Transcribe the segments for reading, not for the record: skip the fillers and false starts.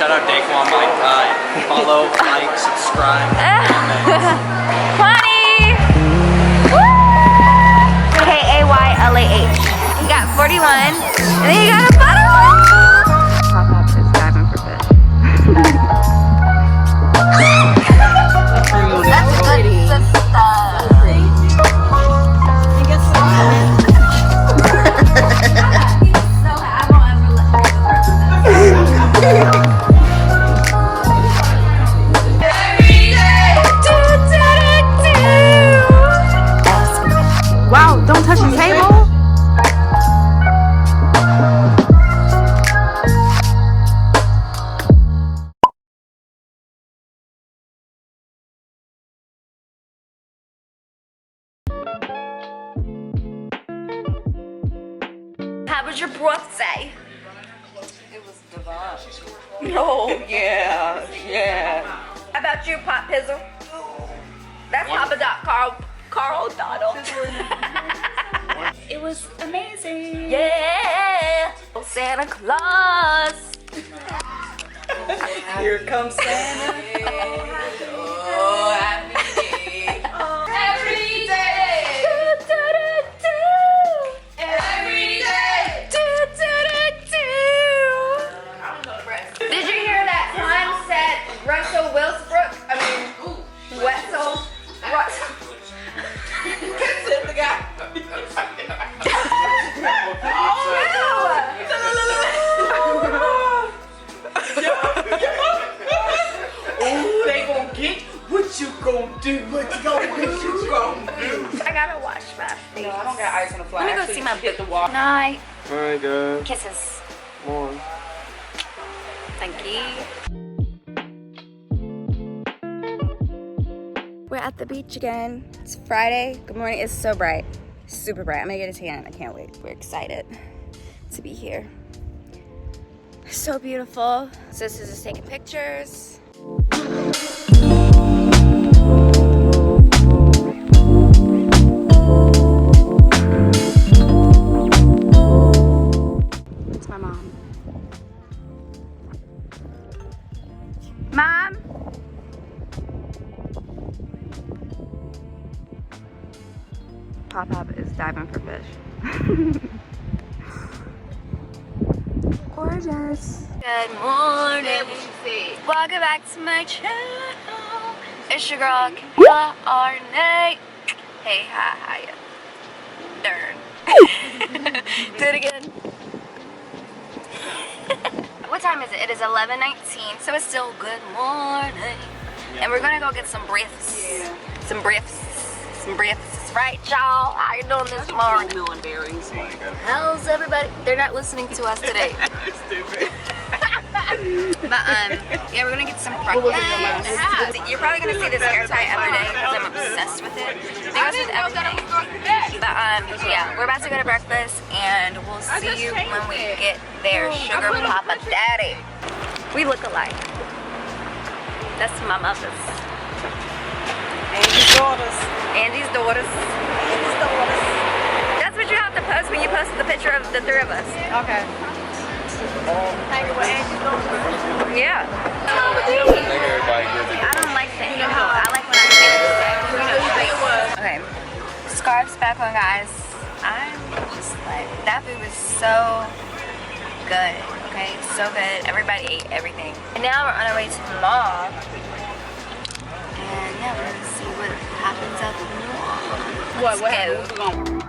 Shout out Daquan, my guy. Follow, like, subscribe. Funny! Woo! Kaylah. You got 41, and then you got a butter one. Pop-up is diving for fish. That's good stuff. You get some. Wow, don't touch the table. How was your birthday? It was divine. Oh, Yeah, yeah. how about you, Pop Pizzle? That's Papa Carl Donald. It was amazing. Yeah. Santa Claus. Here comes Santa. Oh, happy day. Every day. Every day. Did you hear that time set Russell Westbrook? The guy. Oh, they gonna get what you gonna do? What you gonna do? I gotta wash my face. No, I don't got ice on the fly. Let me go Actually, see my hit the wall. Night. Alright, guys. Kisses. More. Thank you. We're at the beach again. It's Friday. Good morning. It's so bright. Super bright. I'm gonna get a tan. I can't wait. We're excited to be here. So beautiful. Sisters is taking pictures. It's my mom. Mom? Pop-Up is diving for fish. Gorgeous. Good morning. Welcome back to my channel. It's your girl, Arnae. Hey, hi, Darn. Do it again. What time is it? It is 11:19, so it's still good morning. And we're gonna go get some breaths. Yeah. Some breaths. Right, y'all? How you doing this morning? Milling berries. How's everybody? They're not listening to us today. Stupid. But yeah, we're gonna get some breakfast. You're probably gonna see this hair tie every day because I'm obsessed with it. It goes with everything. But yeah, we're about to go to breakfast, and we'll see you when we get there. Sugar Papa Daddy. We look alike. That's my mother's. Andy's daughters. Andy's daughters. Andy's daughters. That's what you have to post when you post the picture of the three of us. Okay. Hanging with Andy's daughters. Yeah. I don't like the angle. I like when I say okay. Scarves back on, guys. I'm just like, that food was so good. Okay, so good. Everybody ate everything. And now we're on our way to the mall. And yeah, we're gonna see what happens at the mall. What Let's go. happened?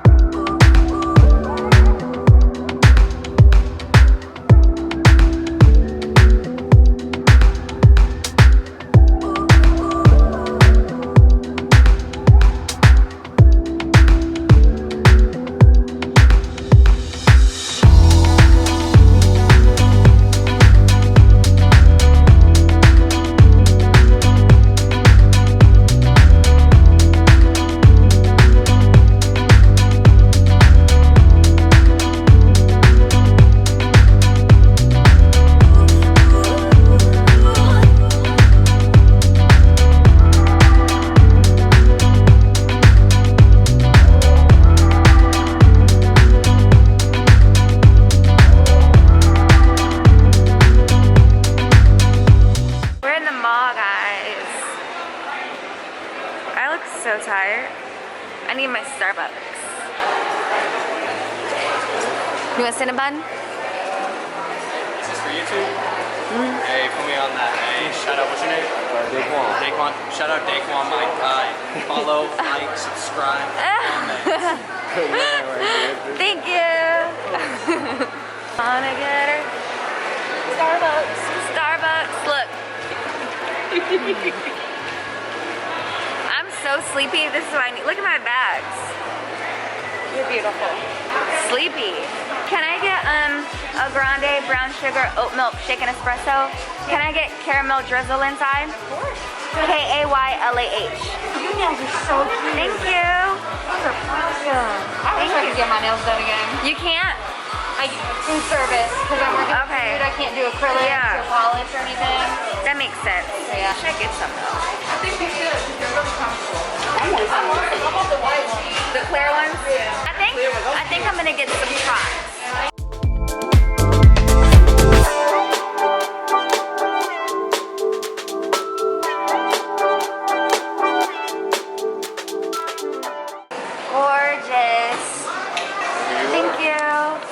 so tired. I need my Starbucks. You want Cinnabon? Is this for YouTube? Hey, put me on that. Hey, shout out, what's your name? Daquan. Daquan. Shout out Daquan. Follow, like, subscribe, comment. Thank you. Wanna get her? Starbucks. Starbucks. Look. I'm so sleepy. This is what I need. Look at my bags. You're beautiful. Sleepy. Can I get a grande brown sugar oat milk shaken espresso? Can I get caramel drizzle inside? Of course. Kaylah. Your nails are so cute. Thank you. I wish I could get my nails done again. You can't? In service, because I'm working with food, I can't do acrylic or polish or anything. That makes sense. Yeah. Should I get some though? I think we should, because they're really comfortable. I want the white ones. The clear ones? Yeah. I think I'm gonna get some shots. Gorgeous. Thank you.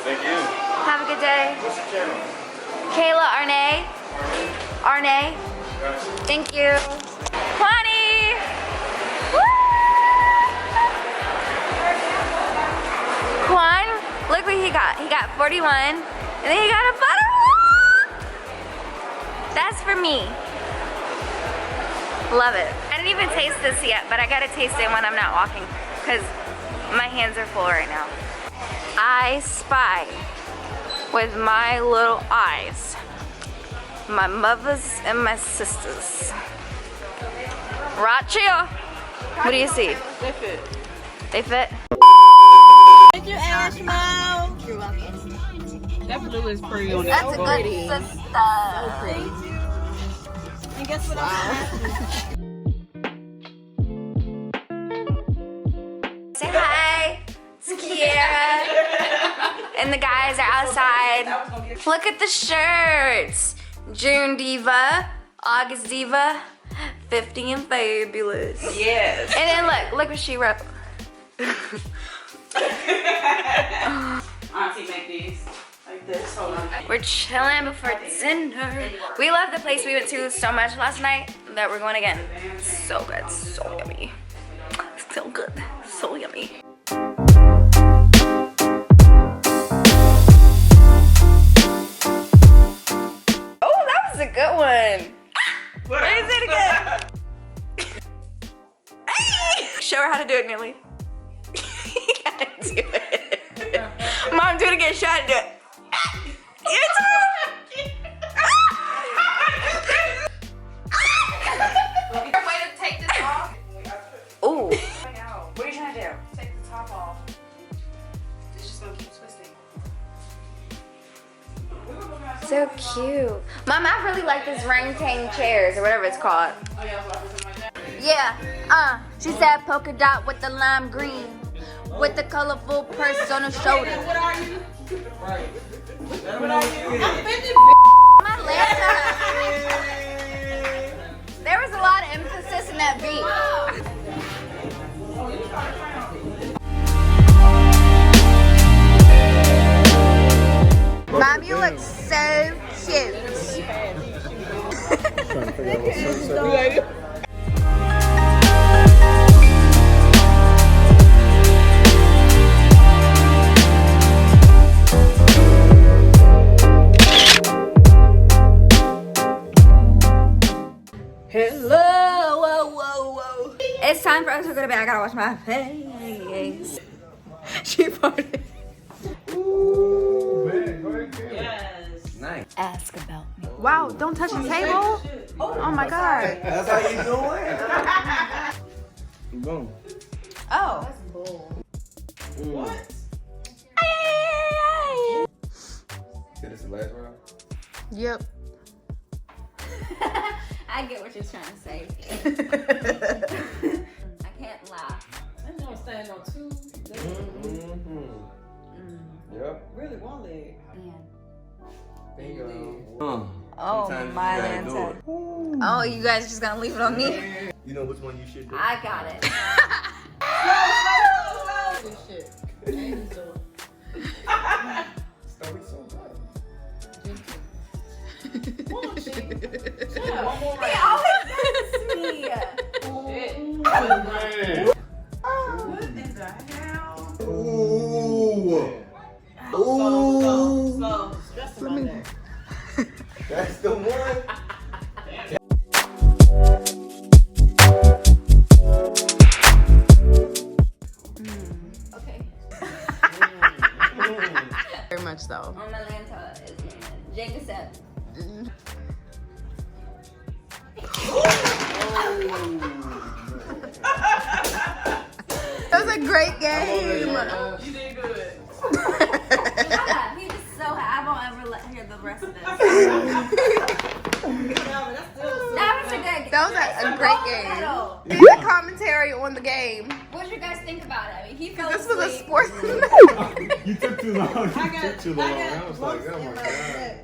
Thank you. Have a good day. What's your channel? Kaylah Arnae. Arnae. Thank you. Kwani. Quan, look what he got. He got 41, and then he got a butter. That's for me. Love it. I didn't even taste this yet, but I gotta taste it when I'm not walking, because my hands are full right now. I spy with my little eyes my mothers and my sisters. Right here. What do you see? They fit. They fit? Thank you, Ashmo. You're welcome. That blue is pretty on that. That's a good sister. So pretty. And guess what Say hi. It's Kiera. And the guys are outside. Look at the shirts. June Diva, August Diva, 50 and Fabulous. Yes. And then look what she wrote. Auntie make these like this. Hold on. We're chilling before dinner. We love the place we went to so much last night that we're going again. So good, so yummy. So good, so yummy. Oh, that was a good one. Where is it again? Hey! Show her how to do it, Neely. You gotta do it. Mom, do it again. Show her how to do it. Way to take this off. Ooh. What are you trying to do? Take the top off. It's just gonna keep twisting. So cute. Mom, I really like this Rangtang chairs or whatever it's called. Yeah, she said polka dot with the lime green with the colorful purse on her shoulder. What are you? Right. What are you? I'm 50. My legs are... There was a lot of emphasis in that beat. Mom, you look so cute. Trying to figure out what sunset. Hello, whoa, whoa, whoa. It's time for us to go to bed. I gotta wash my face. She farted. Yes. Nice. Ask about me. Wow, don't touch the table. Oh my god. That's how you doing? Boom. Oh. What? See, this is the last round? Yep. I get what you're trying to say. I can't laugh. I know I'm standing on two. Yep. Really one leg. Bingo. Oh, my Lanta. Oh, you guys just gonna leave it on me? You know which one you should do? I got it. Good shit. And he's doing. Start with so bad. Come on, Chief. He always does me. What in the hell? Ooh. Slow. Stress him on that. That's the one. Okay. Very much so. On my Lanta is Jacob. That was a great game. You did good. He just so I won't ever hear the rest of this. That was a good game. That was a great game. Medal. Leave a commentary on the game. What did you guys think about it? I mean, he fell This was a asleep. sports. You took too long. You took too long. I was like, oh my god.